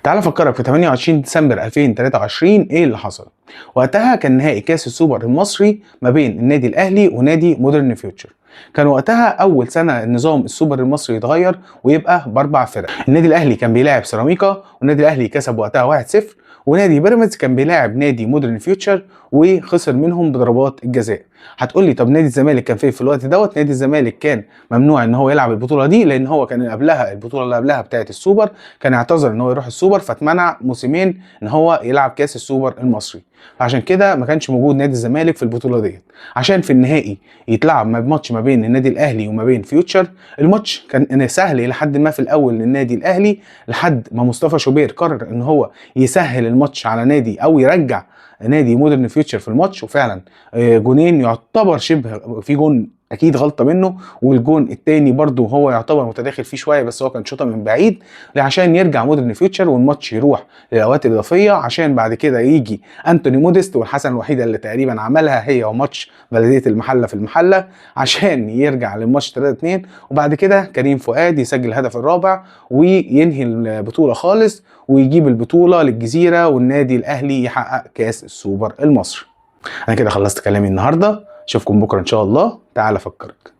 تعال افكرك في 28 ديسمبر 2023 ايه اللي حصل. وقتها كان نهائي كاس السوبر المصري ما بين النادي الاهلي ونادي مودرن فيوتشر. كان وقتها اول سنه نظام السوبر المصري يتغير ويبقى باربع فرق. النادي الاهلي كان بيلاعب سيراميكا والنادي الاهلي كسب وقتها 1-0، ونادي بيراميدز كان بيلاعب نادي مودرن فيوتشر وخسر منهم بضربات الجزاء. هتقول لي طب نادي الزمالك كان فين في الوقت دوت؟ نادي الزمالك كان ممنوع ان هو يلعب البطوله دي، لان هو كان قبلها البطوله اللي قبلها بتاعه السوبر كان اعتذر ان هو يروح السوبر، فاتمنع موسمين ان هو يلعب كاس السوبر المصري. فعشان كده ما كانش موجود نادي الزمالك في البطوله ديت. عشان في النهائي يتلعب ماتش ما بين النادي الاهلي وما بين فيوتشر، الماتش كان سهل الى حد ما في الاول للنادي الاهلي، لحد ما مصطفى شوبير قرر ان هو يسهل الماتش على نادي او يرجع نادي مودرن فيوتشر في الماتش. وفعلا جونين يعتبر شبه في جون اكيد غلطه منه، والجون التاني برضو هو يعتبر متداخل فيه شويه، بس هو كان شوطه من بعيد عشان يرجع مودرن فيوتشر والماتش يروح للاوقات الاضافيه، عشان بعد كده يجي انتوني موديست والحسنه الوحيده اللي تقريبا عملها هي وماتش بلديه المحله في المحله عشان يرجع للماتش 3-2. وبعد كده كريم فؤاد يسجل الهدف الرابع وينهي البطوله خالص، ويجيب البطوله للجزيره والنادي الاهلي يحقق كاس السوبر المصري. انا كده خلصت كلامي النهارده، اشوفكم بكره ان شاء الله. تعال افكرك.